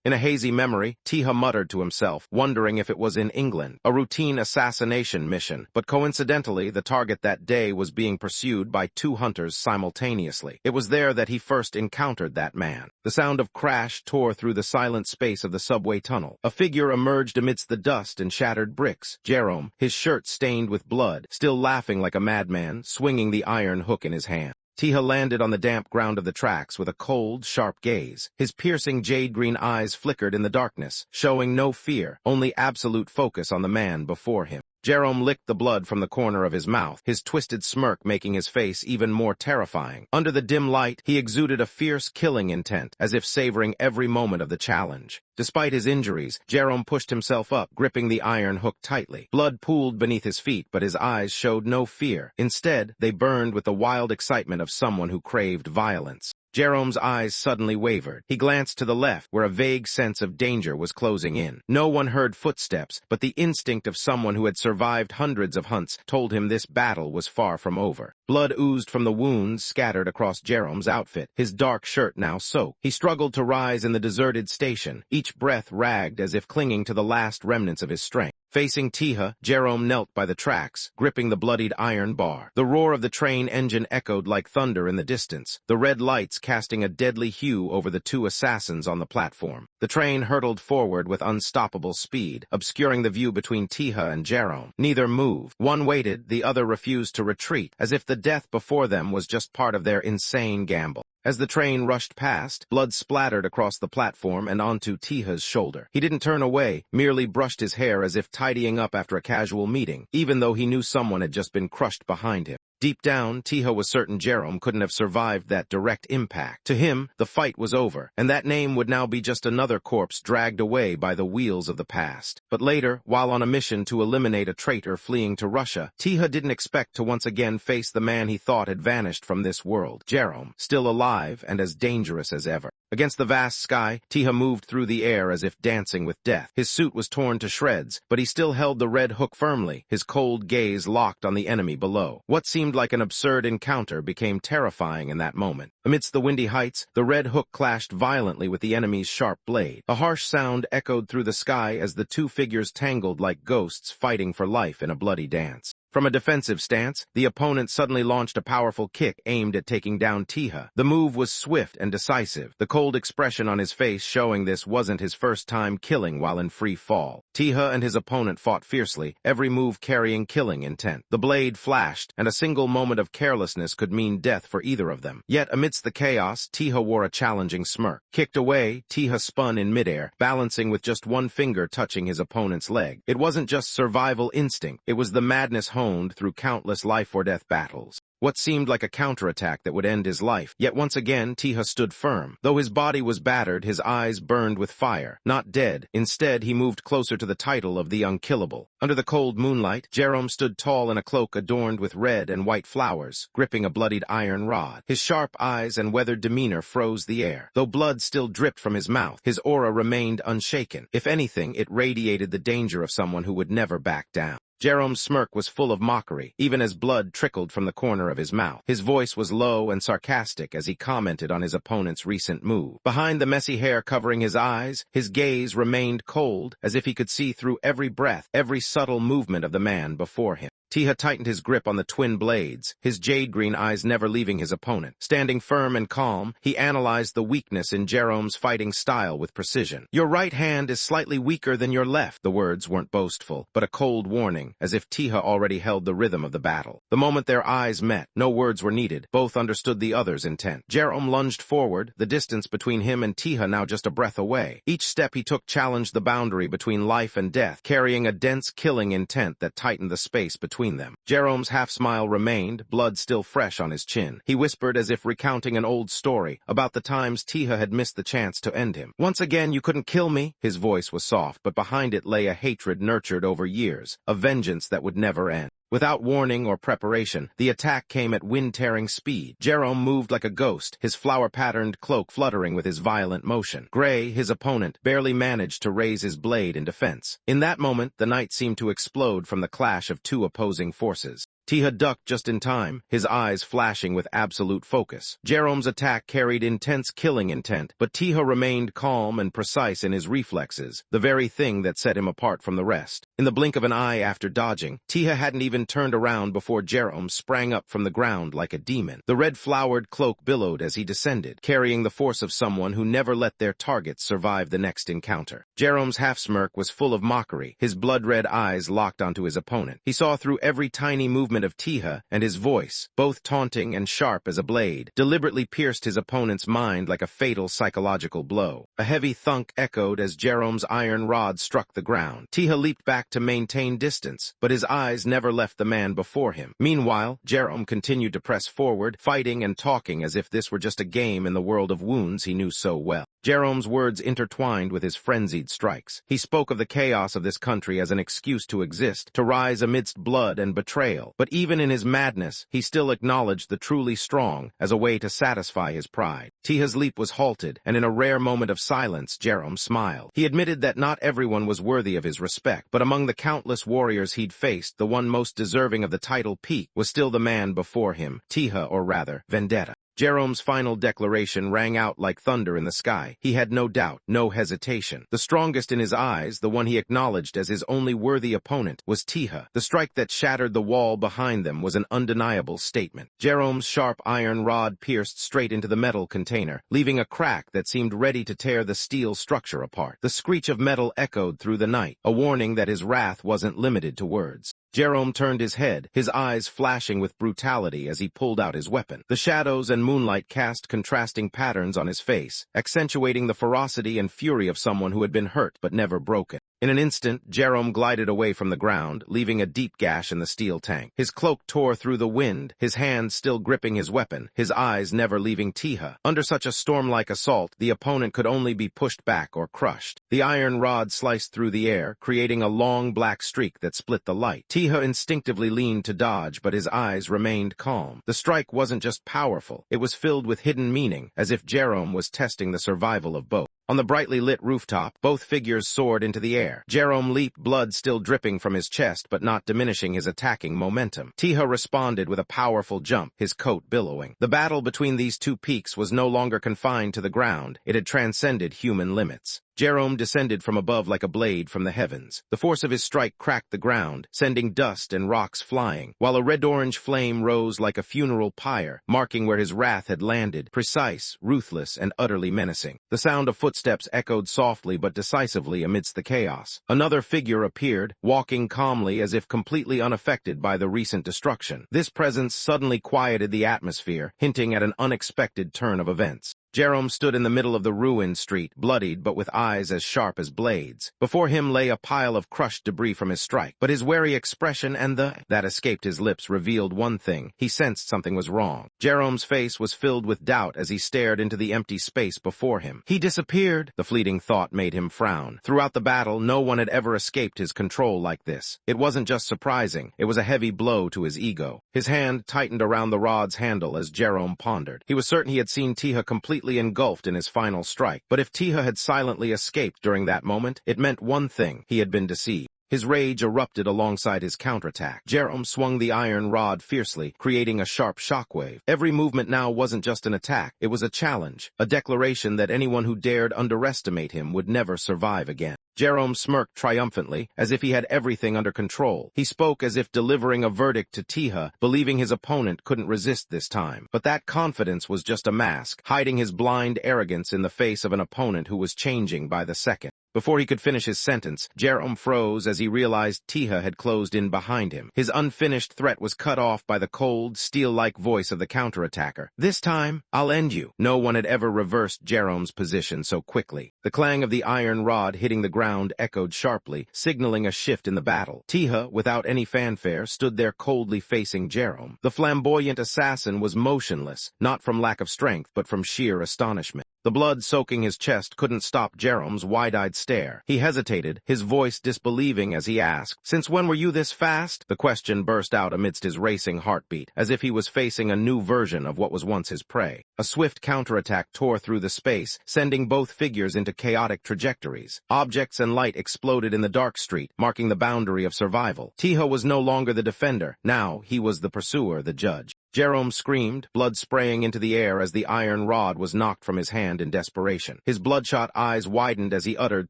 In a hazy memory, Taeha muttered to himself, wondering if it was in England, a routine assassination mission, but coincidentally, the target that day was being pursued by 2 hunters simultaneously. It was there that he first encountered that man. The sound of crash tore through the silent space of the subway tunnel. A figure emerged amidst the dust and shattered bricks. Jerome, his shirt stained with blood, still laughing like a madman, swinging the iron hook in his hand. Taeha landed on the damp ground of the tracks with a cold, sharp gaze. His piercing jade-green eyes flickered in the darkness, showing no fear, only absolute focus on the man before him. Jerome licked the blood from the corner of his mouth, his twisted smirk making his face even more terrifying. Under the dim light, he exuded a fierce killing intent, as if savoring every moment of the challenge. Despite his injuries, Jerome pushed himself up, gripping the iron hook tightly. Blood pooled beneath his feet, but his eyes showed no fear. Instead, they burned with the wild excitement of someone who craved violence. Jerome's eyes suddenly wavered. He glanced to the left, where a vague sense of danger was closing in. No one heard footsteps, but the instinct of someone who had survived hundreds of hunts told him this battle was far from over. Blood oozed from the wounds scattered across Jerome's outfit, his dark shirt now soaked. He struggled to rise in the deserted station, each breath ragged as if clinging to the last remnants of his strength. Facing Taeha, Jerome knelt by the tracks, gripping the bloodied iron bar. The roar of the train engine echoed like thunder in the distance, the red lights casting a deadly hue over the 2 assassins on the platform. The train hurtled forward with unstoppable speed, obscuring the view between Taeha and Jerome. Neither moved. One waited, the other refused to retreat, as if the death before them was just part of their insane gamble. As the train rushed past, blood splattered across the platform and onto Taeha's shoulder. He didn't turn away, merely brushed his hair as if tidying up after a casual meeting, even though he knew someone had just been crushed behind him. Deep down, Taeha was certain Jerome couldn't have survived that direct impact. To him, the fight was over, and that name would now be just another corpse dragged away by the wheels of the past. But later, while on a mission to eliminate a traitor fleeing to Russia, Taeha didn't expect to once again face the man he thought had vanished from this world. Jerome, still alive and as dangerous as ever. Against the vast sky, Taeha moved through the air as if dancing with death. His suit was torn to shreds, but he still held the red hook firmly, his cold gaze locked on the enemy below. What seemed like an absurd encounter became terrifying in that moment. Amidst the windy heights, the red hook clashed violently with the enemy's sharp blade. A harsh sound echoed through the sky as the 2 figures tangled like ghosts fighting for life in a bloody dance. From a defensive stance, the opponent suddenly launched a powerful kick aimed at taking down Taeha. The move was swift and decisive, the cold expression on his face showing this wasn't his first time killing while in free fall. Taeha and his opponent fought fiercely, every move carrying killing intent. The blade flashed, and a single moment of carelessness could mean death for either of them. Yet amidst the chaos, Taeha wore a challenging smirk. Kicked away, Taeha spun in midair, balancing with just one finger touching his opponent's leg. It wasn't just survival instinct, it was the madness honed through countless life-or-death battles. What seemed like a counterattack that would end his life, yet once again Taeha stood firm. Though his body was battered, his eyes burned with fire. Not dead, instead he moved closer to the title of the unkillable. Under the cold moonlight, Jerome stood tall in a cloak adorned with red and white flowers, gripping a bloodied iron rod. His sharp eyes and weathered demeanor froze the air. Though blood still dripped from his mouth, his aura remained unshaken. If anything, it radiated the danger of someone who would never back down. Jerome's smirk was full of mockery, even as blood trickled from the corner of his mouth. His voice was low and sarcastic as he commented on his opponent's recent move. Behind the messy hair covering his eyes, his gaze remained cold, as if he could see through every breath, every subtle movement of the man before him. Taeha tightened his grip on the twin blades, his jade-green eyes never leaving his opponent. Standing firm and calm, he analyzed the weakness in Jerome's fighting style with precision. "Your right hand is slightly weaker than your left." The words weren't boastful, but a cold warning, as if Taeha already held the rhythm of the battle. The moment their eyes met, no words were needed. Both understood the other's intent. Jerome lunged forward, the distance between him and Taeha now just a breath away. Each step he took challenged the boundary between life and death, carrying a dense killing intent that tightened the space between them. Jerome's half-smile remained, blood still fresh on his chin. He whispered as if recounting an old story about the times Taeha had missed the chance to end him. "Once again, you couldn't kill me." His voice was soft, but behind it lay a hatred nurtured over years, a vengeance that would never end. Without warning or preparation, the attack came at wind-tearing speed. Jerome moved like a ghost, his flower-patterned cloak fluttering with his violent motion. Gray, his opponent, barely managed to raise his blade in defense. In that moment, the night seemed to explode from the clash of 2 opposing forces. Taeha ducked just in time, his eyes flashing with absolute focus. Jerome's attack carried intense killing intent, but Taeha remained calm and precise in his reflexes, the very thing that set him apart from the rest. In the blink of an eye after dodging, Taeha hadn't even turned around before Jerome sprang up from the ground like a demon. The red-flowered cloak billowed as he descended, carrying the force of someone who never let their targets survive the next encounter. Jerome's half-smirk was full of mockery, his blood-red eyes locked onto his opponent. He saw through every tiny movement of Taeha, and his voice, both taunting and sharp as a blade, deliberately pierced his opponent's mind like a fatal psychological blow. A heavy thunk echoed as Jerome's iron rod struck the ground. Taeha leaped back to maintain distance, but his eyes never left the man before him. Meanwhile, Jerome continued to press forward, fighting and talking as if this were just a game in the world of wounds he knew so well. Jerome's words intertwined with his frenzied strikes. He spoke of the chaos of this country as an excuse to exist, to rise amidst blood and betrayal. But even in his madness, he still acknowledged the truly strong as a way to satisfy his pride. Taeha's leap was halted, and in a rare moment of silence, Jerome smiled. He admitted that not everyone was worthy of his respect, but among the countless warriors he'd faced, the one most deserving of the title peak was still the man before him, Taeha, or rather, Vendetta. Jerome's final declaration rang out like thunder in the sky. He had no doubt, no hesitation. The strongest in his eyes, the one he acknowledged as his only worthy opponent, was Taeha. The strike that shattered the wall behind them was an undeniable statement. Jerome's sharp iron rod pierced straight into the metal container, leaving a crack that seemed ready to tear the steel structure apart. The screech of metal echoed through the night, a warning that his wrath wasn't limited to words. Jerome turned his head, his eyes flashing with brutality as he pulled out his weapon. The shadows and moonlight cast contrasting patterns on his face, accentuating the ferocity and fury of someone who had been hurt but never broken. In an instant, Jerome glided away from the ground, leaving a deep gash in the steel tank. His cloak tore through the wind, his hands still gripping his weapon, his eyes never leaving Taeha. Under such a storm-like assault, the opponent could only be pushed back or crushed. The iron rod sliced through the air, creating a long black streak that split the light. Taeha instinctively leaned to dodge, but his eyes remained calm. The strike wasn't just powerful, it was filled with hidden meaning, as if Jerome was testing the survival of both. On the brightly lit rooftop, both figures soared into the air. Jerome leaped, blood still dripping from his chest but not diminishing his attacking momentum. Taeha responded with a powerful jump, his coat billowing. The battle between these two peaks was no longer confined to the ground. It had transcended human limits. Jerome descended from above like a blade from the heavens. The force of his strike cracked the ground, sending dust and rocks flying, while a red-orange flame rose like a funeral pyre, marking where his wrath had landed, precise, ruthless, and utterly menacing. The sound of footsteps echoed softly but decisively amidst the chaos. Another figure appeared, walking calmly as if completely unaffected by the recent destruction. This presence suddenly quieted the atmosphere, hinting at an unexpected turn of events. Jerome stood in the middle of the ruined street, bloodied but with eyes as sharp as blades. Before him lay a pile of crushed debris from his strike, but his wary expression and the that escaped his lips revealed one thing. He sensed something was wrong. Jerome's face was filled with doubt as he stared into the empty space before him. He disappeared. The fleeting thought made him frown. Throughout the battle, no one had ever escaped his control like this. It wasn't just surprising, it was a heavy blow to his ego. His hand tightened around the rod's handle as Jerome pondered. He was certain he had seen Taeha completely engulfed in his final strike, but if Taeha had silently escaped during that moment, it meant one thing: he had been deceived. His rage erupted alongside his counterattack. Jerome swung the iron rod fiercely, creating a sharp shockwave. Every movement now wasn't just an attack, it was a challenge, a declaration that anyone who dared underestimate him would never survive again. Jerome smirked triumphantly, as if he had everything under control. He spoke as if delivering a verdict to Taeha, believing his opponent couldn't resist this time. But that confidence was just a mask, hiding his blind arrogance in the face of an opponent who was changing by the second. Before he could finish his sentence, Jerome froze as he realized Taeha had closed in behind him. His unfinished threat was cut off by the cold, steel-like voice of the counterattacker. "This time, I'll end you." No one had ever reversed Jerome's position so quickly. The clang of the iron rod hitting the ground echoed sharply, signaling a shift in the battle. Taeha, without any fanfare, stood there coldly facing Jerome. The flamboyant assassin was motionless, not from lack of strength, but from sheer astonishment. The blood soaking his chest couldn't stop Jerome's wide-eyed stare. He hesitated, his voice disbelieving as he asked, "Since when were you this fast?" The question burst out amidst his racing heartbeat, as if he was facing a new version of what was once his prey. A swift counterattack tore through the space, sending both figures into chaotic trajectories. Objects and light exploded in the dark street, marking the boundary of survival. Taeha was no longer the defender. Now he was the pursuer, the judge. Jerome screamed, blood spraying into the air as the iron rod was knocked from his hand in desperation. His bloodshot eyes widened as he uttered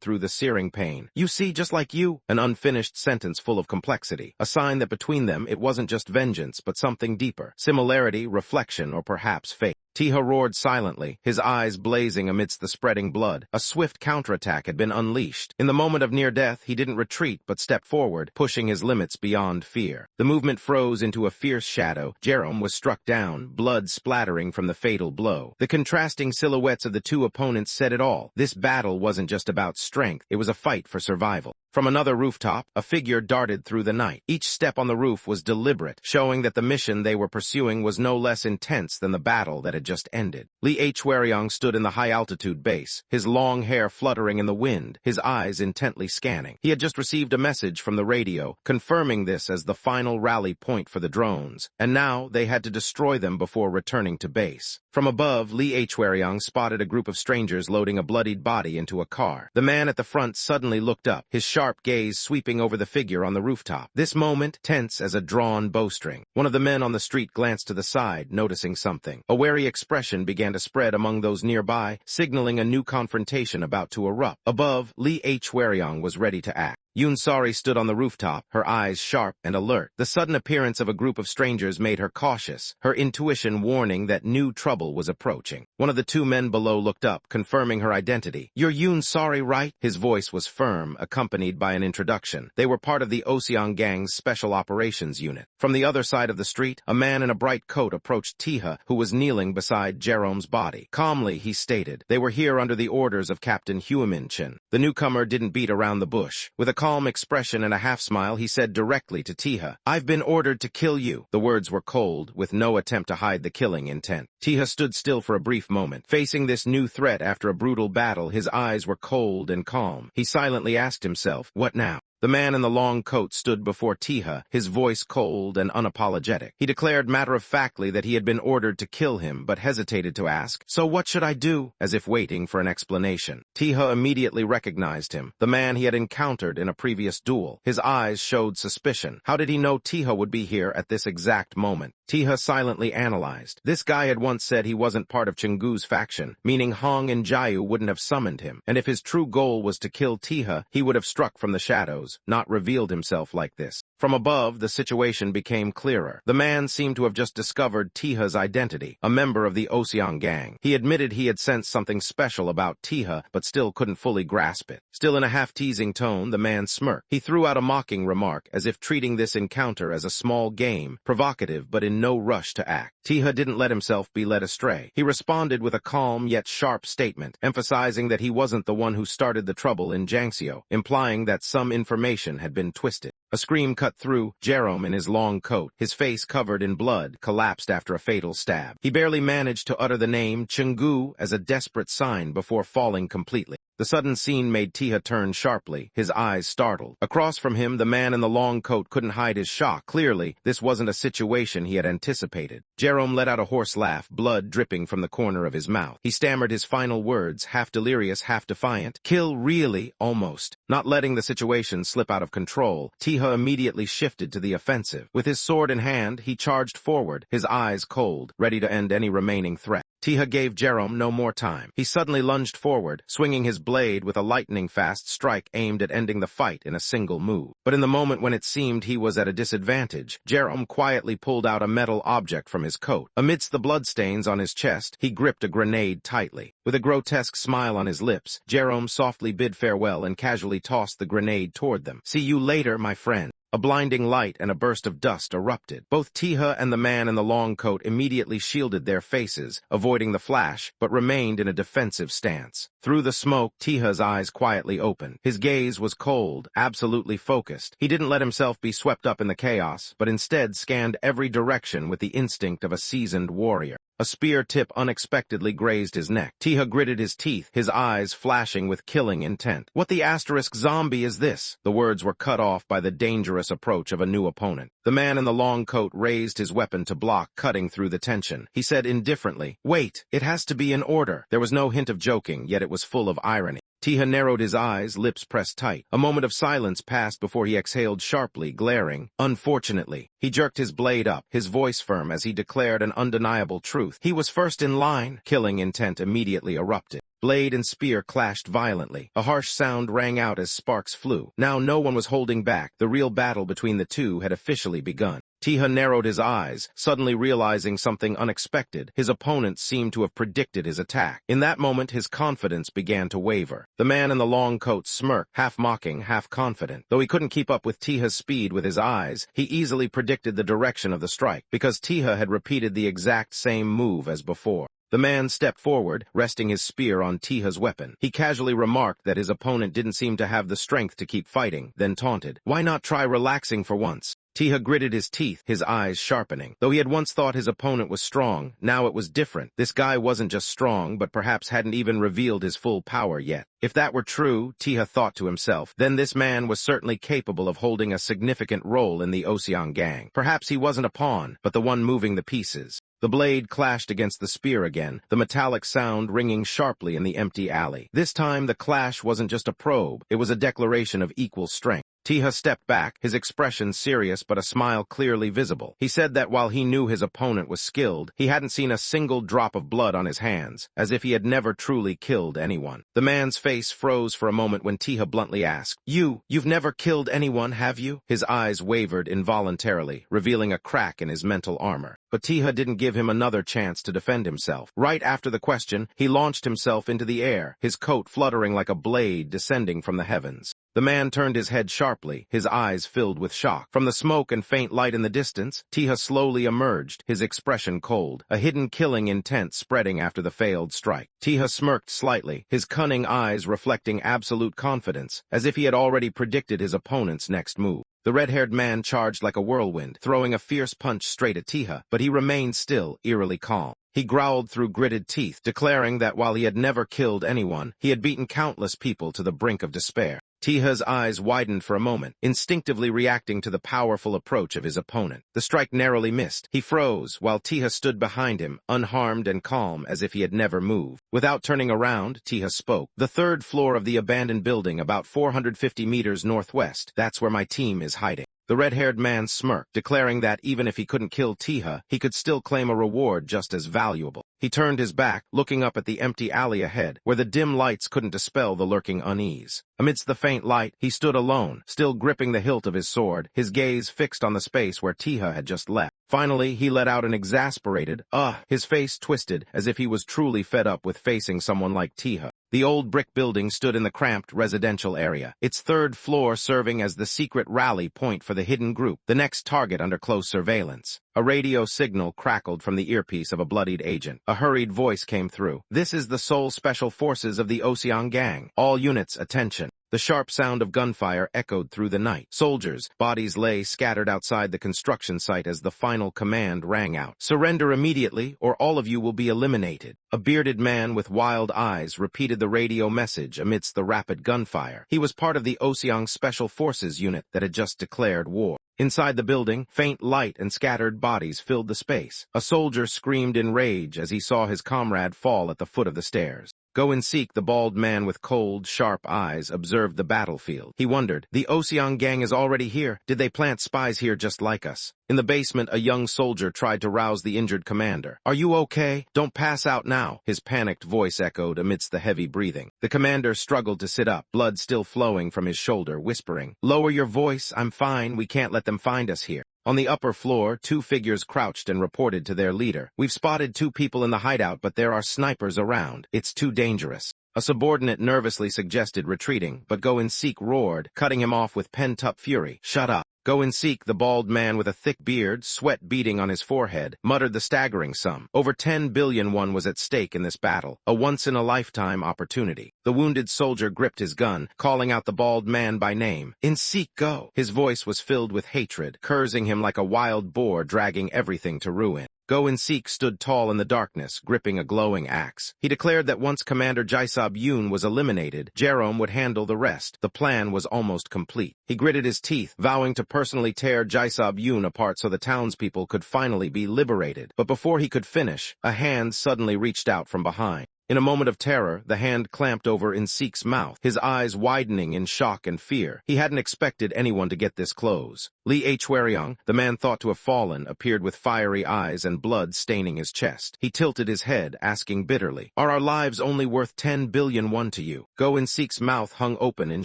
through the searing pain, "You see, just like you," an unfinished sentence full of complexity, a sign that between them it wasn't just vengeance but something deeper, similarity, reflection, or perhaps fate. Taeha roared silently, his eyes blazing amidst the spreading blood. A swift counterattack had been unleashed. In the moment of near death, he didn't retreat but stepped forward, pushing his limits beyond fear. The movement froze into a fierce shadow. Jerome was struck down, blood splattering from the fatal blow. The contrasting silhouettes of the two opponents said it all. This battle wasn't just about strength, it was a fight for survival. From another rooftop, a figure darted through the night. Each step on the roof was deliberate, showing that the mission they were pursuing was no less intense than the battle that had just ended. Lee Haejeong stood in the high-altitude base, his long hair fluttering in the wind, his eyes intently scanning. He had just received a message from the radio, confirming this as the final rally point for the drones, and now they had to destroy them before returning to base. From above, Lee Haejeong spotted a group of strangers loading a bloodied body into a car. The man at the front suddenly looked up, his sharp gaze sweeping over the figure on the rooftop. This moment, tense as a drawn bowstring. One of the men on the street glanced to the side, noticing something. A wary expression began to spread among those nearby, signaling a new confrontation about to erupt. Above, Lee Haejeong was ready to act. Yoon Sari stood on the rooftop, her eyes sharp and alert. The sudden appearance of a group of strangers made her cautious, her intuition warning that new trouble was approaching. One of the two men below looked up, confirming her identity. "You're Yoon Sari, right?" His voice was firm, accompanied by an introduction. They were part of the Haejeong gang's special operations unit. From the other side of the street, a man in a bright coat approached Taeha, who was kneeling beside Jerome's body. Calmly, he stated, "They were here under the orders of Captain Huimin-chin." The newcomer didn't beat around the bush. With a calm expression and a half-smile, he said directly to Taeha, "I've been ordered to kill you." The words were cold, with no attempt to hide the killing intent. Taeha stood still for a brief moment. Facing this new threat after a brutal battle, his eyes were cold and calm. He silently asked himself, "What now?" The man in the long coat stood before Taeha, his voice cold and unapologetic. He declared matter-of-factly that he had been ordered to kill him, but hesitated to ask, "So what should I do?" as if waiting for an explanation. Taeha immediately recognized him, the man he had encountered in a previous duel. His eyes showed suspicion. How did he know Taeha would be here at this exact moment? Taeha silently analyzed. This guy had once said he wasn't part of Chungu's faction, meaning Hong and Jayu wouldn't have summoned him, and if his true goal was to kill Taeha, he would have struck from the shadows, not revealed himself like this. From above, the situation became clearer. The man seemed to have just discovered Taeha's identity, a member of the Haejeong gang. He admitted he had sensed something special about Taeha, but still couldn't fully grasp it. Still in a half-teasing tone, the man smirked. He threw out a mocking remark, as if treating this encounter as a small game, provocative but in no rush to act. Taeha didn't let himself be led astray. He responded with a calm yet sharp statement, emphasizing that he wasn't the one who started the trouble in Jangseo, implying that some information had been twisted. A scream cut through. Jerome, in his long coat, his face covered in blood, collapsed after a fatal stab. He barely managed to utter the name Chungu as a desperate sign before falling completely. The sudden scene made Taeha turn sharply, his eyes startled. Across from him, the man in the long coat couldn't hide his shock. Clearly, this wasn't a situation he had anticipated. Jerome let out a hoarse laugh, blood dripping from the corner of his mouth. He stammered his final words, half delirious, half defiant. "Kill, really?" Almost. Not letting the situation slip out of control, Taeha immediately shifted to the offensive. With his sword in hand, he charged forward, his eyes cold, ready to end any remaining threat. Taeha gave Jerome no more time. He suddenly lunged forward, swinging his blade with a lightning-fast strike aimed at ending the fight in a single move. But in the moment when it seemed he was at a disadvantage, Jerome quietly pulled out a metal object from his coat. Amidst the bloodstains on his chest, he gripped a grenade tightly. With a grotesque smile on his lips, Jerome softly bid farewell and casually tossed the grenade toward them. "See you later, my friend." A blinding light and a burst of dust erupted. Both Taeha and the man in the long coat immediately shielded their faces, avoiding the flash, but remained in a defensive stance. Through the smoke, Taeha's eyes quietly opened. His gaze was cold, absolutely focused. He didn't let himself be swept up in the chaos, but instead scanned every direction with the instinct of a seasoned warrior. A spear tip unexpectedly grazed his neck. Taeha gritted his teeth, his eyes flashing with killing intent. What the asterisk zombie is this? The words were cut off by the dangerous approach of a new opponent. The man in the long coat raised his weapon to block, cutting through the tension. He said indifferently, "Wait, it has to be in order." There was no hint of joking, yet it was full of irony. Taeha narrowed his eyes, lips pressed tight. A moment of silence passed before he exhaled sharply, glaring. "Unfortunately." He jerked his blade up, his voice firm as he declared an undeniable truth. He was first in line. Killing intent immediately erupted. Blade and spear clashed violently. A harsh sound rang out as sparks flew. Now no one was holding back. The real battle between the two had officially begun. Taeha narrowed his eyes, suddenly realizing something unexpected. His opponent seemed to have predicted his attack. In that moment, his confidence began to waver. The man in the long coat smirked, half mocking, half confident. Though he couldn't keep up with Taeha's speed with his eyes, he easily predicted the direction of the strike, because Taeha had repeated the exact same move as before. The man stepped forward, resting his spear on Taeha's weapon. He casually remarked that his opponent didn't seem to have the strength to keep fighting, then taunted, "Why not try relaxing for once?" Taeha gritted his teeth, his eyes sharpening. Though he had once thought his opponent was strong, now it was different. This guy wasn't just strong, but perhaps hadn't even revealed his full power yet. If that were true, Taeha thought to himself, then this man was certainly capable of holding a significant role in the Haejeong gang. Perhaps he wasn't a pawn, but the one moving the pieces. The blade clashed against the spear again, the metallic sound ringing sharply in the empty alley. This time, the clash wasn't just a probe, it was a declaration of equal strength. Taeha stepped back, his expression serious but a smile clearly visible. He said that while he knew his opponent was skilled, he hadn't seen a single drop of blood on his hands, as if he had never truly killed anyone. The man's face froze for a moment when Taeha bluntly asked, You've never killed anyone, have you?" His eyes wavered involuntarily, revealing a crack in his mental armor. But Taeha didn't give him another chance to defend himself. Right after the question, he launched himself into the air, his coat fluttering like a blade descending from the heavens. The man turned his head sharply, his eyes filled with shock. From the smoke and faint light in the distance, Taeha slowly emerged, his expression cold, a hidden killing intent spreading after the failed strike. Taeha smirked slightly, his cunning eyes reflecting absolute confidence, as if he had already predicted his opponent's next move. The red-haired man charged like a whirlwind, throwing a fierce punch straight at Taeha, but he remained still, eerily calm. He growled through gritted teeth, declaring that while he had never killed anyone, he had beaten countless people to the brink of despair. Taeha's eyes widened for a moment, instinctively reacting to the powerful approach of his opponent. The strike narrowly missed. He froze, while Taeha stood behind him, unharmed and calm as if he had never moved. Without turning around, Taeha spoke. "The third floor of the abandoned building, about 450 meters northwest. That's where my team is hiding." The red-haired man smirked, declaring that even if he couldn't kill Taeha, he could still claim a reward just as valuable. He turned his back, looking up at the empty alley ahead, where the dim lights couldn't dispel the lurking unease. Amidst the faint light, he stood alone, still gripping the hilt of his sword, his gaze fixed on the space where Taeha had just left. Finally, he let out an exasperated, his face twisted, as if he was truly fed up with facing someone like Taeha. The old brick building stood in the cramped residential area, its third floor serving as the secret rally point for the hidden group, the next target under close surveillance. A radio signal crackled from the earpiece of a bloodied agent. A hurried voice came through. "This is the Seoul Special Forces of the Haejeong gang. All units, attention." The sharp sound of gunfire echoed through the night. Soldiers' bodies lay scattered outside the construction site as the final command rang out. "Surrender immediately, or all of you will be eliminated." A bearded man with wild eyes repeated the radio message amidst the rapid gunfire. He was part of the Haejeong Special Forces unit that had just declared war. Inside the building, faint light and scattered bodies filled the space. A soldier screamed in rage as he saw his comrade fall at the foot of the stairs. Go and seek the bald man with cold, sharp eyes observed the battlefield. He wondered, the Haejeong gang is already here. Did they plant spies here just like us? In the basement, a young soldier tried to rouse the injured commander. "Are you okay? Don't pass out now," his panicked voice echoed amidst the heavy breathing. The commander struggled to sit up, blood still flowing from his shoulder, whispering, "Lower your voice, I'm fine, we can't let them find us here." On the upper floor, two figures crouched and reported to their leader. "We've spotted 2 people in the hideout, but there are snipers around. It's too dangerous." A subordinate nervously suggested retreating, but Go and Seek roared, cutting him off with pent-up fury. "Shut up." Go and Seek, the bald man with a thick beard, sweat beading on his forehead, muttered the staggering sum. Over 10 billion won was at stake in this battle, a once-in-a-lifetime opportunity. The wounded soldier gripped his gun, calling out the bald man by name. "In Seek, go!" His voice was filled with hatred, cursing him like a wild boar dragging everything to ruin. Go In-sik stood tall in the darkness, gripping a glowing axe. He declared that once Commander Jae-sub Yoon was eliminated, Jerome would handle the rest. The plan was almost complete. He gritted his teeth, vowing to personally tear Jae-sub Yoon apart so the townspeople could finally be liberated. But before he could finish, a hand suddenly reached out from behind. In a moment of terror, the hand clamped over In-sik's mouth, his eyes widening in shock and fear. He hadn't expected anyone to get this close. Lee Haejeong, the man thought to have fallen, appeared with fiery eyes and blood staining his chest. He tilted his head, asking bitterly, "Are our lives only worth 10 billion won to you?" Go In-sik's mouth hung open in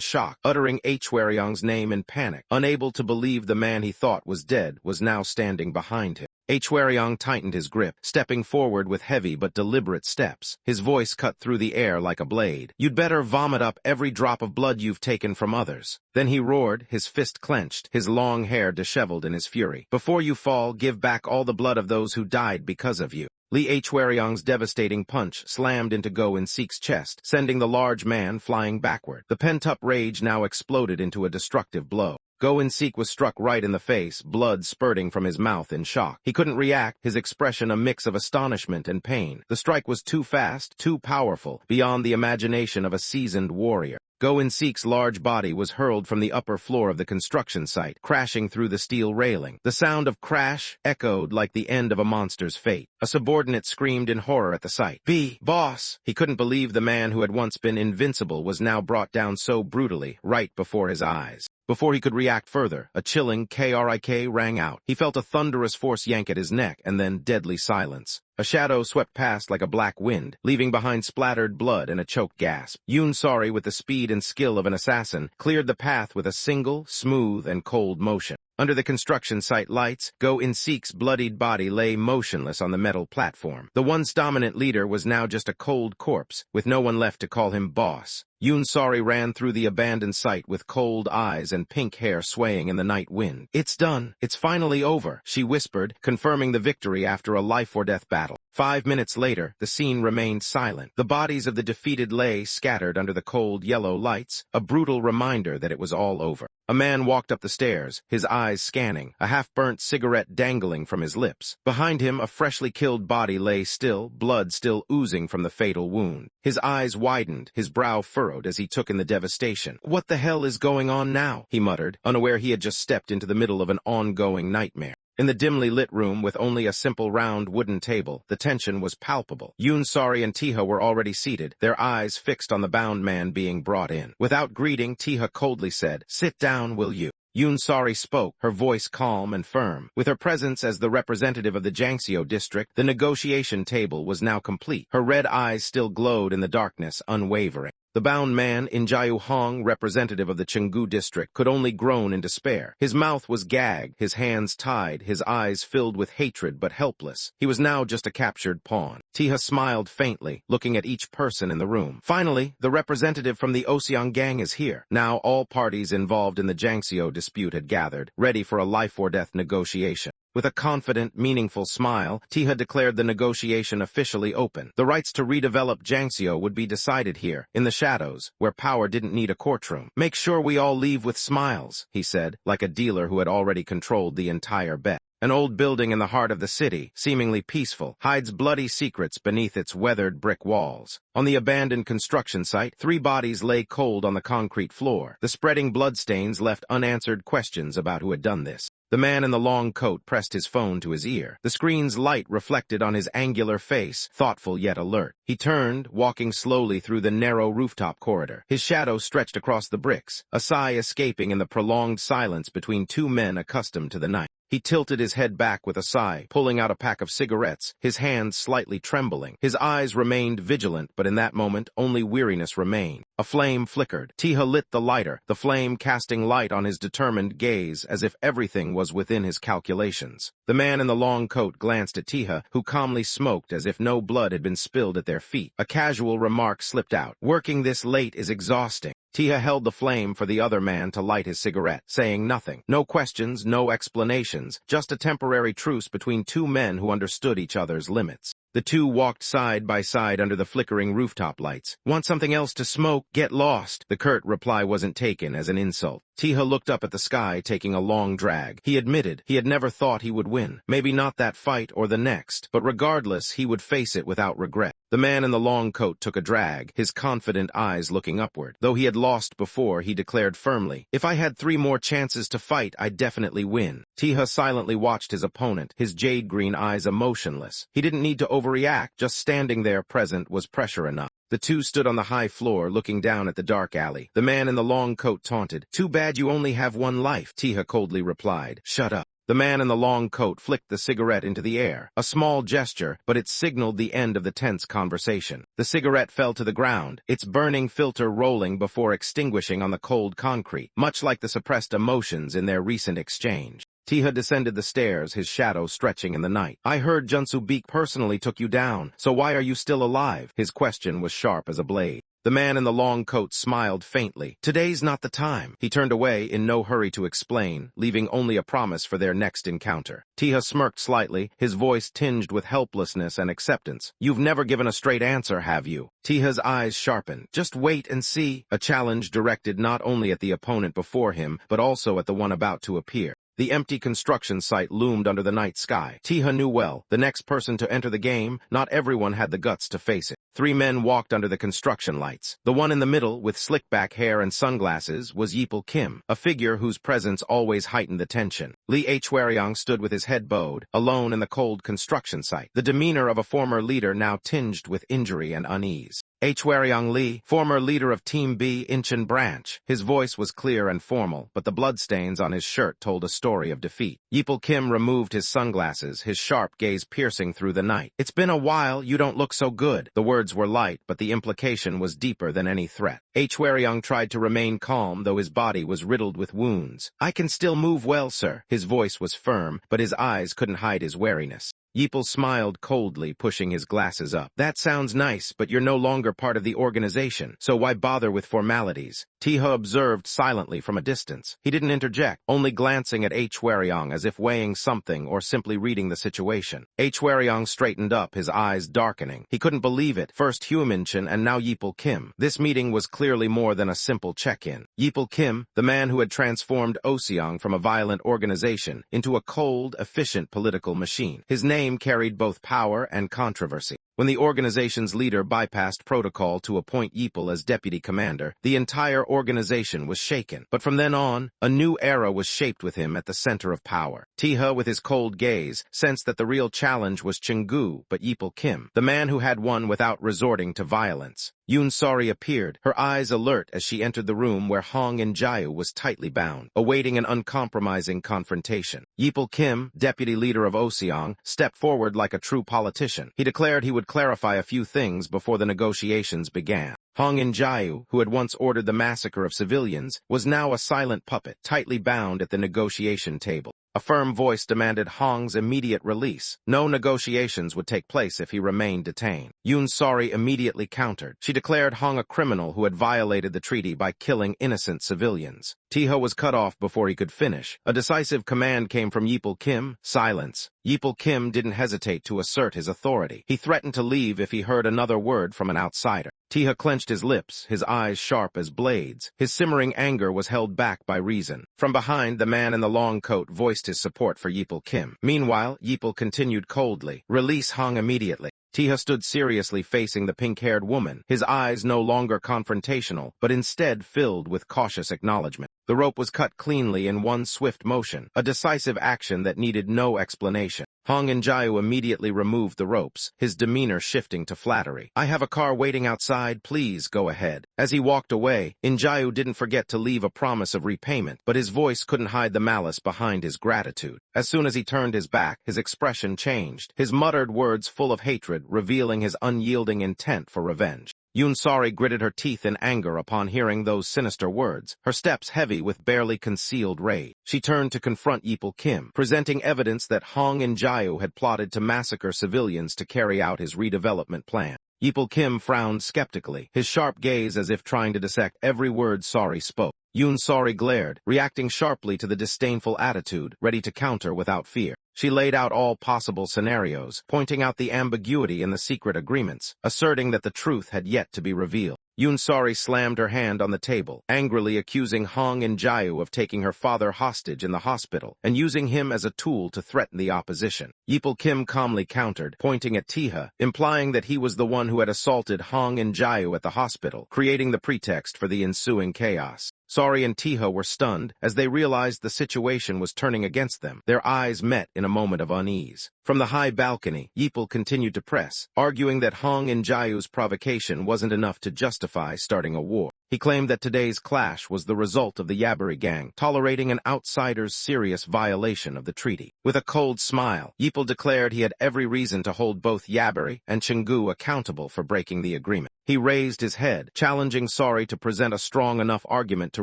shock, uttering Haejeong's name in panic. Unable to believe the man he thought was dead was now standing behind him. Haejeong tightened his grip, stepping forward with heavy but deliberate steps. His voice cut through the air like a blade. "You'd better vomit up every drop of blood you've taken from others." Then he roared, his fist clenched, his long hair disheveled in his fury. "Before you fall, give back all the blood of those who died because of you." Lee Haejeong's devastating punch slammed into Go In-sik's chest, sending the large man flying backward. The pent-up rage now exploded into a destructive blow. Go In-sik was struck right in the face, blood spurting from his mouth in shock. He couldn't react, his expression a mix of astonishment and pain. The strike was too fast, too powerful, beyond the imagination of a seasoned warrior. Go In-sik's large body was hurled from the upper floor of the construction site, crashing through the steel railing. The sound of crash echoed like the end of a monster's fate. A subordinate screamed in horror at the sight. Boss! He couldn't believe the man who had once been invincible was now brought down so brutally, right before his eyes. Before he could react further, a chilling KRIK rang out. He felt a thunderous force yank at his neck, and then deadly silence. A shadow swept past like a black wind, leaving behind splattered blood and a choked gasp. Yoon Sari, with the speed and skill of an assassin, cleared the path with a single, smooth, and cold motion. Under the construction site lights, Go In-sik's bloodied body lay motionless on the metal platform. The once dominant leader was now just a cold corpse, with no one left to call him boss. Yoon Sari ran through the abandoned site with cold eyes and pink hair swaying in the night wind. "It's done. It's finally over," she whispered, confirming the victory after a life-or-death battle. 5 minutes later, the scene remained silent. The bodies of the defeated lay scattered under the cold yellow lights, a brutal reminder that it was all over. A man walked up the stairs, his eyes scanning, a half-burnt cigarette dangling from his lips. Behind him, a freshly killed body lay still, blood still oozing from the fatal wound. His eyes widened, his brow furrowed as he took in the devastation. "What the hell is going on now?" he muttered, unaware he had just stepped into the middle of an ongoing nightmare. In the dimly lit room with only a simple round wooden table, the tension was palpable. Yoon Sari and Taeha were already seated, their eyes fixed on the bound man being brought in. Without greeting, Taeha coldly said, "Sit down, will you?" Yoon Sari spoke, her voice calm and firm. With her presence as the representative of the Jangseo district, the negotiation table was now complete. Her red eyes still glowed in the darkness, unwavering. The bound man, In Jae-hong, representative of the Cheonggu district, could only groan in despair. His mouth was gagged, his hands tied, his eyes filled with hatred but helpless. He was now just a captured pawn. Taeha smiled faintly, looking at each person in the room. "Finally, the representative from the Oseong gang is here." Now all parties involved in the Jangseo dispute had gathered, ready for a life-or-death negotiation. With a confident, meaningful smile, Taeha declared the negotiation officially open. The rights to redevelop Jangseo would be decided here, in the shadows, where power didn't need a courtroom. "Make sure we all leave with smiles," he said, like a dealer who had already controlled the entire bet. An old building in the heart of the city, seemingly peaceful, hides bloody secrets beneath its weathered brick walls. On the abandoned construction site, 3 bodies lay cold on the concrete floor. The spreading bloodstains left unanswered questions about who had done this. The man in the long coat pressed his phone to his ear. The screen's light reflected on his angular face, thoughtful yet alert. He turned, walking slowly through the narrow rooftop corridor. His shadow stretched across the bricks, a sigh escaping in the prolonged silence between 2 men accustomed to the night. He tilted his head back with a sigh, pulling out a pack of cigarettes, his hands slightly trembling. His eyes remained vigilant, but in that moment, only weariness remained. A flame flickered. Taeha lit the lighter, the flame casting light on his determined gaze, as if everything was within his calculations. The man in the long coat glanced at Taeha, who calmly smoked as if no blood had been spilled at their feet. A casual remark slipped out. "Working this late is exhausting." Taeha held the flame for the other man to light his cigarette, saying nothing. No questions, no explanations, just a temporary truce between 2 men who understood each other's limits. The two walked side by side under the flickering rooftop lights. "Want something else to smoke? Get lost." The curt reply wasn't taken as an insult. Taeha looked up at the sky, taking a long drag. He admitted he had never thought he would win. Maybe not that fight or the next, but regardless, he would face it without regret. The man in the long coat took a drag, his confident eyes looking upward. Though he had lost before, he declared firmly, "If I had 3 more chances to fight, I'd definitely win." Taeha silently watched his opponent, his jade-green eyes emotionless. He didn't need to overreact, just standing there present was pressure enough. The two stood on the high floor, looking down at the dark alley. The man in the long coat taunted. "Too bad you only have 1 life." Taeha coldly replied, "Shut up." The man in the long coat flicked the cigarette into the air. A small gesture, but it signaled the end of the tense conversation. The cigarette fell to the ground, its burning filter rolling before extinguishing on the cold concrete, much like the suppressed emotions in their recent exchange. Taeha descended the stairs, his shadow stretching in the night. "I heard Junsu Beek personally took you down, so why are you still alive?" His question was sharp as a blade. The man in the long coat smiled faintly. "Today's not the time." He turned away in no hurry to explain, leaving only a promise for their next encounter. Taeha smirked slightly, his voice tinged with helplessness and acceptance. "You've never given a straight answer, have you?" Taeha's eyes sharpened. "Just wait and see." A challenge directed not only at the opponent before him, but also at the one about to appear. The empty construction site loomed under the night sky. Taeha knew well, the next person to enter the game, not everyone had the guts to face it. 3 men walked under the construction lights. The one in the middle, with slick-back hair and sunglasses, was Yeopil Kim, a figure whose presence always heightened the tension. Lee Haejeong stood with his head bowed, alone in the cold construction site, the demeanor of a former leader now tinged with injury and unease. Haejeong Lee, former leader of Team B Incheon branch. His voice was clear and formal, but the bloodstains on his shirt told a story of defeat. Yeopil Kim removed his sunglasses, his sharp gaze piercing through the night. "It's been a while, you don't look so good." The words were light, but the implication was deeper than any threat. Haejeong tried to remain calm, though his body was riddled with wounds. "I can still move well, sir." His voice was firm, but his eyes couldn't hide his wariness. Yeopil smiled coldly, pushing his glasses up. "That sounds nice, but you're no longer part of the organization, so why bother with formalities?" Taeha observed silently from a distance. He didn't interject, only glancing at Haejeong as if weighing something or simply reading the situation. Haejeong straightened up, his eyes darkening. He couldn't believe it. First Hyumincheon and now Yeopil Kim. This meeting was clearly more than a simple check-in. Yeopil Kim, the man who had transformed Oseong from a violent organization into a cold, efficient political machine. His name carried both power and controversy. When the organization's leader bypassed protocol to appoint Yeopil as deputy commander, the entire organization was shaken. But from then on, a new era was shaped with him at the center of power. Taeha, with his cold gaze, sensed that the real challenge was Chungu, but Yeopil Kim, the man who had won without resorting to violence. Yoon Sori appeared, her eyes alert as she entered the room where Hong In-jae was tightly bound, awaiting an uncompromising confrontation. Yeopil Kim, deputy leader of Oseong, stepped forward like a true politician. He declared he would clarify a few things before the negotiations began. Hong In-jae, who had once ordered the massacre of civilians, was now a silent puppet, tightly bound at the negotiation table. A firm voice demanded Hong's immediate release. No negotiations would take place if he remained detained. Yoon Sori immediately countered. She declared Hong a criminal who had violated the treaty by killing innocent civilians. Taeha was cut off before he could finish. A decisive command came from Yeopil Kim: silence. Yeopil Kim didn't hesitate to assert his authority. He threatened to leave if he heard another word from an outsider. Taeha clenched his lips, his eyes sharp as blades. His simmering anger was held back by reason. From behind, the man in the long coat voiced his support for Yeopil Kim. Meanwhile, Yeopil continued coldly, "Release Hong immediately." Taeha stood seriously facing the pink-haired woman, his eyes no longer confrontational, but instead filled with cautious acknowledgement. The rope was cut cleanly in one swift motion, a decisive action that needed no explanation. Hong In-jae immediately removed the ropes, his demeanor shifting to flattery. "I have a car waiting outside, please go ahead." As he walked away, In-jae didn't forget to leave a promise of repayment, but his voice couldn't hide the malice behind his gratitude. As soon as he turned his back, his expression changed, his muttered words full of hatred, revealing his unyielding intent for revenge. Yoon Sori gritted her teeth in anger upon hearing those sinister words, her steps heavy with barely concealed rage. She turned to confront Yeopil Kim, presenting evidence that Hong In-jae had plotted to massacre civilians to carry out his redevelopment plan. Yeopil Kim frowned skeptically, his sharp gaze as if trying to dissect every word Sori spoke. Yoon Sori glared, reacting sharply to the disdainful attitude, ready to counter without fear. She laid out all possible scenarios, pointing out the ambiguity in the secret agreements, asserting that the truth had yet to be revealed. Yoon Sori slammed her hand on the table, angrily accusing Hong and Jayu of taking her father hostage in the hospital and using him as a tool to threaten the opposition. Yeopil Kim calmly countered, pointing at Taeha, implying that he was the one who had assaulted Hong and Jayu at the hospital, creating the pretext for the ensuing chaos. Sori and Taeha were stunned as they realized the situation was turning against them. Their eyes met in a moment of unease. From the high balcony, Yeopil continued to press, arguing that Hong and Jayu's provocation wasn't enough to justify starting a war. He claimed that today's clash was the result of the Yabari gang tolerating an outsider's serious violation of the treaty. With a cold smile, Yeopil declared he had every reason to hold both Yabari and Chungu accountable for breaking the agreement. He raised his head, challenging Sori to present a strong enough argument to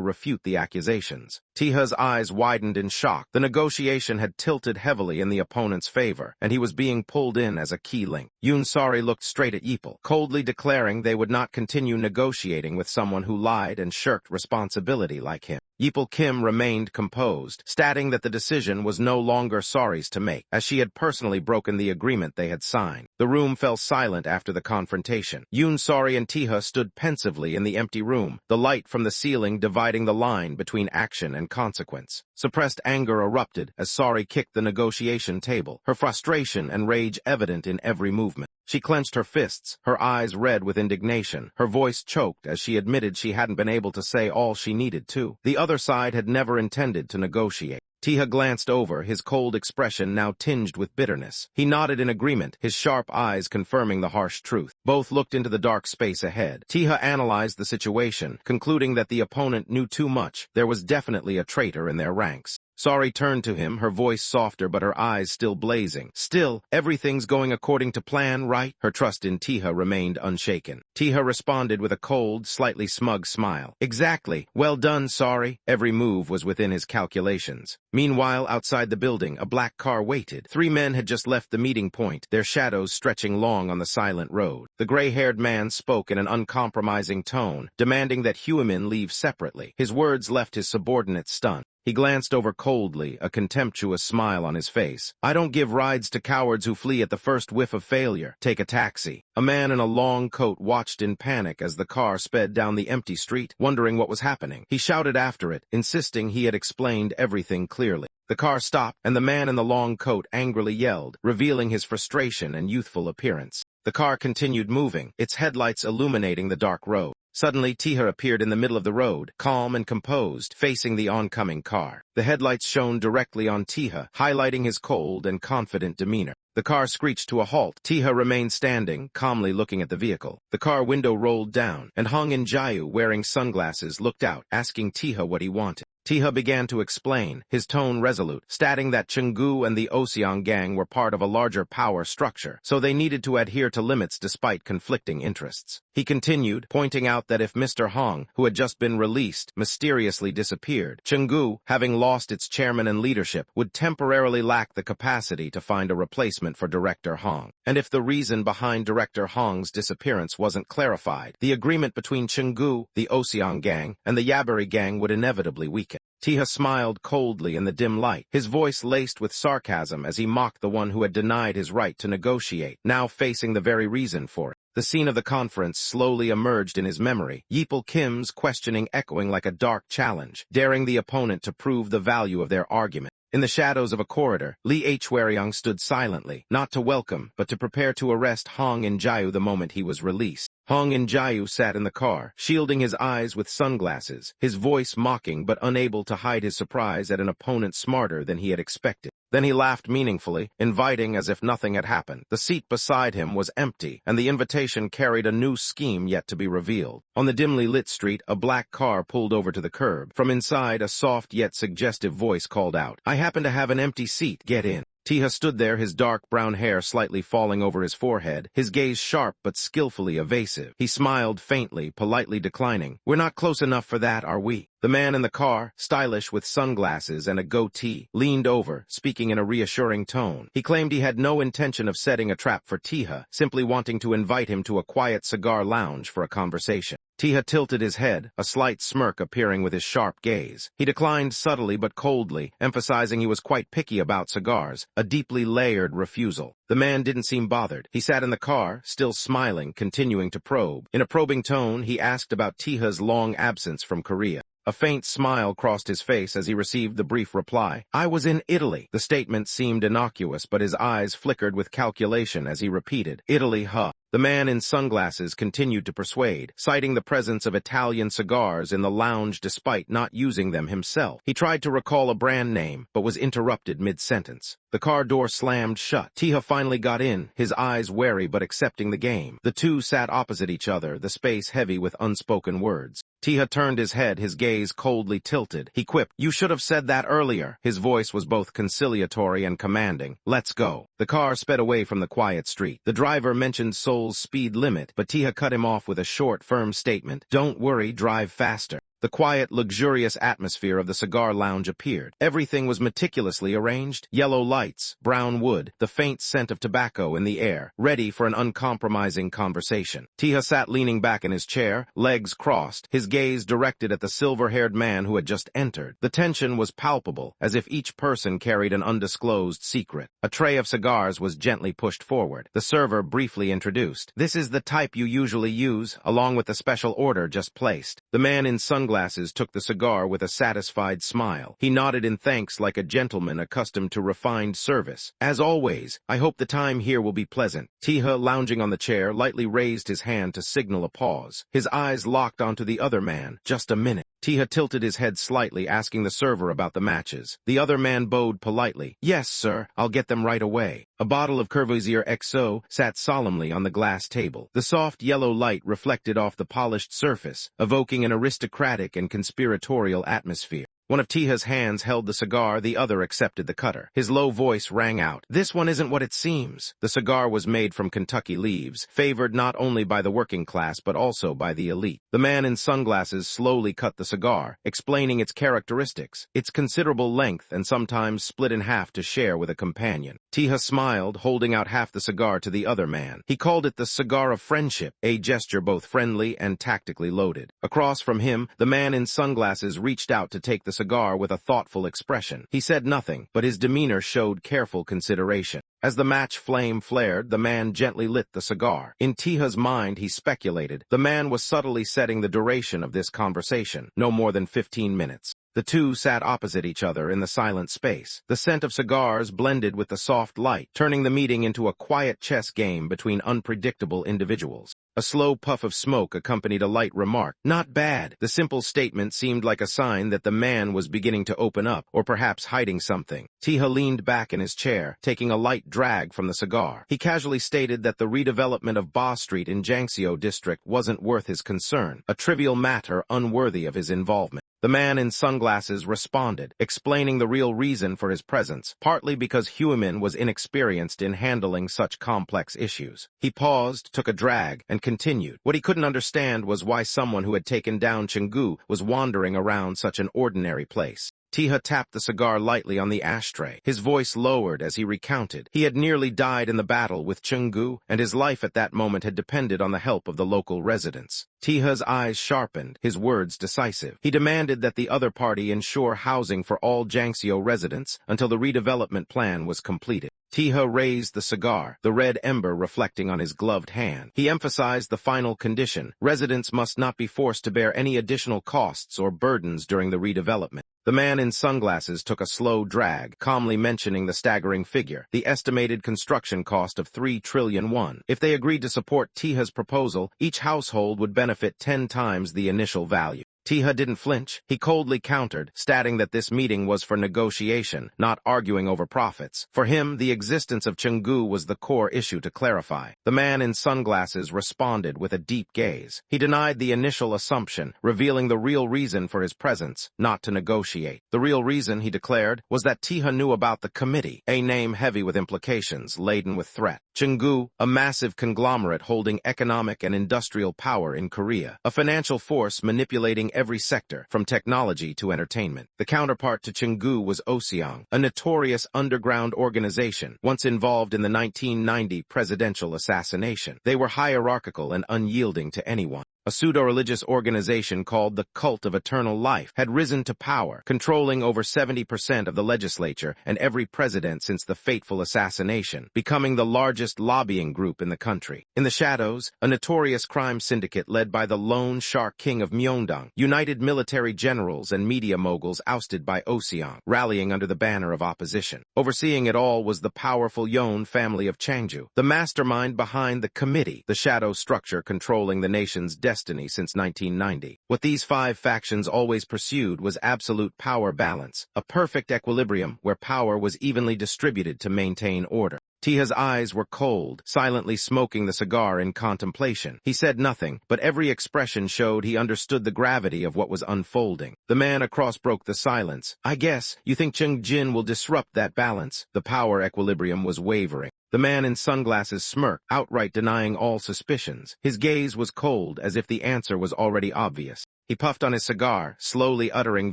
refute the accusations. Taeha's eyes widened in shock. The negotiation had tilted heavily in the opponent's favor, and he was being pulled in as a key link. Yoon Sori looked straight at Yeopil, coldly declaring they would not continue negotiating with someone who lied and shirked responsibility like him. Yeopil Kim remained composed, stating that the decision was no longer Sori's to make, as she had personally broken the agreement they had signed. The room fell silent after the confrontation. Yoon Sori and Taeha stood pensively in the empty room, the light from the ceiling dividing the line between action and consequence. Suppressed anger erupted as Sori kicked the negotiation table, her frustration and rage evident in every movement. She clenched her fists, her eyes red with indignation, her voice choked as she admitted she hadn't been able to say all she needed to. The other side had never intended to negotiate. Taeha glanced over, his cold expression now tinged with bitterness. He nodded in agreement, his sharp eyes confirming the harsh truth. Both looked into the dark space ahead. Taeha analyzed the situation, concluding that the opponent knew too much. There was definitely a traitor in their ranks. Sori turned to him, her voice softer but her eyes still blazing. Still, everything's going according to plan, right? Her trust in Taeha remained unshaken. Taeha responded with a cold, slightly smug smile. Exactly. Well done, Sori. Every move was within his calculations. Meanwhile, outside the building, a black car waited. 3 men had just left the meeting point, their shadows stretching long on the silent road. The gray-haired man spoke in an uncompromising tone, demanding that Huimin leave separately. His words left his subordinates stunned. He glanced over coldly, a contemptuous smile on his face. I don't give rides to cowards who flee at the first whiff of failure. Take a taxi. A man in a long coat watched in panic as the car sped down the empty street, wondering what was happening. He shouted after it, insisting he had explained everything clearly. The car stopped, and the man in the long coat angrily yelled, revealing his frustration and youthful appearance. The car continued moving, its headlights illuminating the dark road. Suddenly, Taeha appeared in the middle of the road, calm and composed, facing the oncoming car. The headlights shone directly on Taeha, highlighting his cold and confident demeanor. The car screeched to a halt. Taeha remained standing, calmly looking at the vehicle. The car window rolled down, and Hong and Jayu, wearing sunglasses, looked out, asking Taeha what he wanted. Taeha began to explain, his tone resolute, stating that Chungu and the Oseong gang were part of a larger power structure, so they needed to adhere to limits despite conflicting interests. He continued, pointing out that if Mr. Hong, who had just been released, mysteriously disappeared, Chungu, having lost its chairman and leadership, would temporarily lack the capacity to find a replacement for Director Hong. And if the reason behind Director Hong's disappearance wasn't clarified, the agreement between Chungu, the Oseong gang, and the Yabari gang would inevitably weaken. Taeha smiled coldly in the dim light, his voice laced with sarcasm as he mocked the one who had denied his right to negotiate, now facing the very reason for it. The scene of the conference slowly emerged in his memory, Yeopil Kim's questioning echoing like a dark challenge, daring the opponent to prove the value of their argument. In the shadows of a corridor, Lee Haejeong stood silently, not to welcome, but to prepare to arrest Hong and Jayu the moment he was released. Hong and Jayu sat in the car, shielding his eyes with sunglasses, his voice mocking but unable to hide his surprise at an opponent smarter than he had expected. Then he laughed meaningfully, inviting as if nothing had happened. The seat beside him was empty, and the invitation carried a new scheme yet to be revealed. On the dimly lit street, a black car pulled over to the curb. From inside, a soft yet suggestive voice called out, "I happen to have an empty seat, get in." Taeha stood there, his dark brown hair slightly falling over his forehead, his gaze sharp but skillfully evasive. He smiled faintly, politely declining. "We're not close enough for that, are we?" The man in the car, stylish with sunglasses and a goatee, leaned over, speaking in a reassuring tone. He claimed he had no intention of setting a trap for Taeha, simply wanting to invite him to a quiet cigar lounge for a conversation. Taeha tilted his head, a slight smirk appearing with his sharp gaze. He declined subtly but coldly, emphasizing he was quite picky about cigars, a deeply layered refusal. The man didn't seem bothered. He sat in the car, still smiling, continuing to probe. In a probing tone, he asked about Taeha's long absence from Korea. A faint smile crossed his face as he received the brief reply. "I was in Italy." The statement seemed innocuous, but his eyes flickered with calculation as he repeated, "Italy, huh?" The man in sunglasses continued to persuade, citing the presence of Italian cigars in the lounge despite not using them himself. He tried to recall a brand name, but was interrupted mid-sentence. The car door slammed shut. Taeha finally got in, his eyes wary but accepting the game. The two sat opposite each other, the space heavy with unspoken words. Taeha turned his head, his gaze coldly tilted. He quipped, "You should have said that earlier." His voice was both conciliatory and commanding. "Let's go." The car sped away from the quiet street. The driver mentioned Seoul's speed limit, but Taeha cut him off with a short, firm statement. "Don't worry, drive faster." The quiet, luxurious atmosphere of the cigar lounge appeared. Everything was meticulously arranged. Yellow lights, brown wood, the faint scent of tobacco in the air, ready for an uncompromising conversation. Taeha sat leaning back in his chair, legs crossed, his gaze directed at the silver-haired man who had just entered. The tension was palpable, as if each person carried an undisclosed secret. A tray of cigars was gently pushed forward. The server briefly introduced. "This is the type you usually use, along with the special order just placed." The man in sunglasses took the cigar with a satisfied smile. He nodded in thanks like a gentleman accustomed to refined service. "As always, I hope the time here will be pleasant." Taeha, lounging on the chair, lightly raised his hand to signal a pause. His eyes locked onto the other man. "Just a minute." Taeha tilted his head slightly, asking the server about the matches. The other man bowed politely. "Yes, sir, I'll get them right away." A bottle of Courvoisier XO sat solemnly on the glass table. The soft yellow light reflected off the polished surface, evoking an aristocratic and conspiratorial atmosphere. One of Taeha's hands held the cigar, the other accepted the cutter. His low voice rang out, "This one isn't what it seems." The cigar was made from Kentucky leaves, favored not only by the working class but also by the elite. The man in sunglasses slowly cut the cigar, explaining its characteristics, its considerable length and sometimes split in half to share with a companion. Taeha smiled, holding out half the cigar to the other man. He called it the cigar of friendship, a gesture both friendly and tactically loaded. Across from him, the man in sunglasses reached out to take the cigar with a thoughtful expression. He said nothing, but his demeanor showed careful consideration. As the match flame flared, the man gently lit the cigar. In Taeha's mind, he speculated, the man was subtly setting the duration of this conversation, no more than 15 minutes. The two sat opposite each other in the silent space. The scent of cigars blended with the soft light, turning the meeting into a quiet chess game between unpredictable individuals. A slow puff of smoke accompanied a light remark. "Not bad." The simple statement seemed like a sign that the man was beginning to open up, or perhaps hiding something. Taeha leaned back in his chair, taking a light drag from the cigar. He casually stated that the redevelopment of Ba Street in Jangseo district wasn't worth his concern, a trivial matter unworthy of his involvement. The man in sunglasses responded, explaining the real reason for his presence, partly because Huimin was inexperienced in handling such complex issues. He paused, took a drag, and continued. What he couldn't understand was why someone who had taken down Chenggu was wandering around such an ordinary place. Taeha tapped the cigar lightly on the ashtray. His voice lowered as he recounted. He had nearly died in the battle with Chenggu, and his life at that moment had depended on the help of the local residents. Taeha's eyes sharpened, his words decisive. He demanded that the other party ensure housing for all Jangseo residents until the redevelopment plan was completed. Taeha raised the cigar, the red ember reflecting on his gloved hand. He emphasized the final condition. Residents must not be forced to bear any additional costs or burdens during the redevelopment. The man in sunglasses took a slow drag, calmly mentioning the staggering figure, the estimated construction cost of 3 trillion won. If they agreed to support Taeha's proposal, each household would benefit 10 times the initial value. Taeha didn't flinch. He coldly countered, stating that this meeting was for negotiation, not arguing over profits. For him, the existence of Chenggu was the core issue to clarify. The man in sunglasses responded with a deep gaze. He denied the initial assumption, revealing the real reason for his presence, not to negotiate. The real reason, he declared, was that Taeha knew about the committee, a name heavy with implications, laden with threat. Chenggu, a massive conglomerate holding economic and industrial power in Korea, a financial force manipulating every sector, from technology to entertainment. The counterpart to Chenggu was Oseong, a notorious underground organization, once involved in the 1990 presidential assassination. They were hierarchical and unyielding to anyone. A pseudo-religious organization called the Cult of Eternal Life had risen to power, controlling over 70% of the legislature and every president since the fateful assassination, becoming the largest lobbying group in the country. In the shadows, a notorious crime syndicate led by the lone shark king of Myeongdong united military generals and media moguls ousted by Haejeong, rallying under the banner of opposition. Overseeing it all was the powerful Yeon family of Changju, the mastermind behind the committee, the shadow structure controlling the nation's destiny since 1990. What these five factions always pursued was absolute power balance, a perfect equilibrium where power was evenly distributed to maintain order. Taeha's eyes were cold, silently smoking the cigar in contemplation. He said nothing, but every expression showed he understood the gravity of what was unfolding. The man across broke the silence. "I guess you think Chung Jin will disrupt that balance." The power equilibrium was wavering. The man in sunglasses smirked, outright denying all suspicions. His gaze was cold, as if the answer was already obvious. He puffed on his cigar, slowly uttering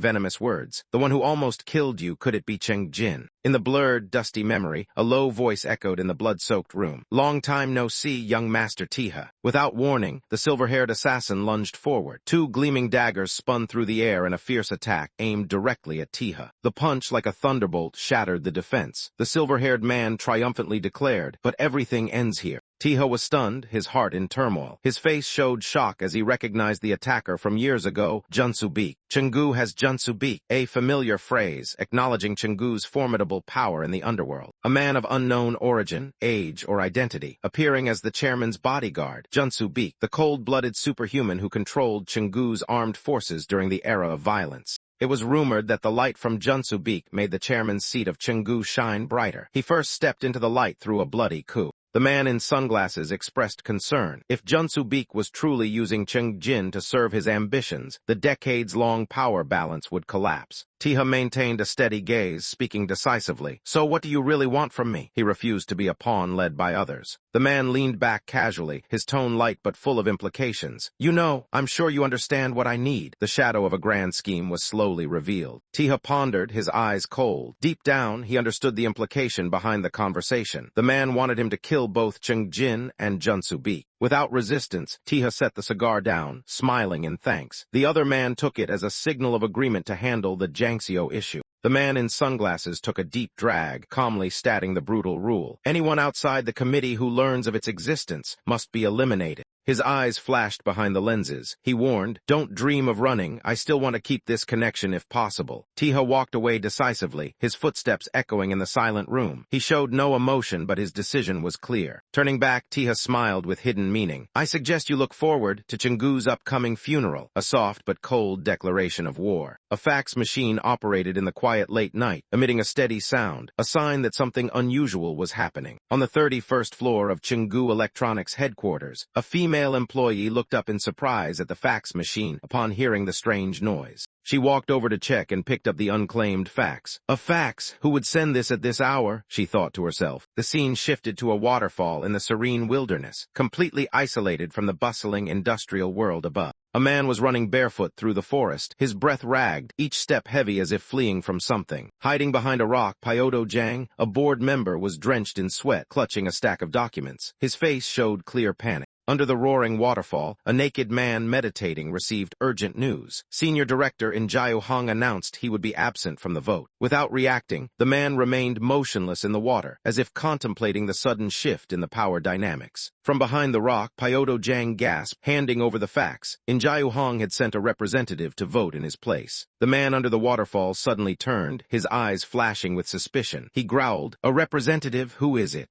venomous words. "The one who almost killed you, could it be Chung Jin?" In the blurred, dusty memory, a low voice echoed in the blood-soaked room. "Long time no see, young Master Taeha." Without warning, the silver-haired assassin lunged forward. Two gleaming daggers spun through the air in a fierce attack aimed directly at Taeha. The punch, like a thunderbolt, shattered the defense. The silver-haired man triumphantly declared, "But everything ends here." Taeha was stunned, his heart in turmoil. His face showed shock as he recognized the attacker from years ago, Junsu-beak. Chungu has Junsu-beak, a familiar phrase, acknowledging Chungu's formidable power in the underworld. A man of unknown origin, age, or identity, appearing as the chairman's bodyguard, Junsu-beak, the cold-blooded superhuman who controlled Chungu's armed forces during the era of violence. It was rumored that the light from Junsu-beak made the chairman's seat of Chungu shine brighter. He first stepped into the light through a bloody coup. The man in sunglasses expressed concern. If Junsu-beak was truly using Chung Jin to serve his ambitions, the decades-long power balance would collapse. Taeha maintained a steady gaze, speaking decisively. "So what do you really want from me?" He refused to be a pawn led by others. The man leaned back casually, his tone light but full of implications. "You know, I'm sure you understand what I need." The shadow of a grand scheme was slowly revealed. Taeha pondered, his eyes cold. Deep down, he understood the implication behind the conversation. The man wanted him to kill both Chung Jin and Junsu-beak. Without resistance, Taeha set the cigar down, smiling in thanks. The other man took it as a signal of agreement to handle the Jiangxio issue. The man in sunglasses took a deep drag, calmly stating the brutal rule. Anyone outside the committee who learns of its existence must be eliminated. His eyes flashed behind the lenses. He warned, "Don't dream of running. I still want to keep this connection if possible." Taeha walked away decisively, his footsteps echoing in the silent room. He showed no emotion, but his decision was clear. Turning back, Taeha smiled with hidden meaning. "I suggest you look forward to Chungu's upcoming funeral," a soft but cold declaration of war. A fax machine operated in the quiet late night, emitting a steady sound, a sign that something unusual was happening. On the 31st floor of Chungu Electronics headquarters, a female employee looked up in surprise at the fax machine upon hearing the strange noise. She walked over to check and picked up the unclaimed fax. A fax? Who would send this at this hour? She thought to herself. The scene shifted to a waterfall in the serene wilderness, completely isolated from the bustling industrial world above. A man was running barefoot through the forest, his breath ragged, each step heavy as if fleeing from something. Hiding behind a rock, Haejeong, a board member, was drenched in sweat, clutching a stack of documents. His face showed clear panic. Under the roaring waterfall, a naked man meditating received urgent news. Senior Director In Jae-hong announced he would be absent from the vote. Without reacting, the man remained motionless in the water, as if contemplating the sudden shift in the power dynamics. From behind the rock, Haejeong gasped, handing over the fax. In Jae-hong had sent a representative to vote in his place. The man under the waterfall suddenly turned, his eyes flashing with suspicion. He growled, "A representative? Who is it?"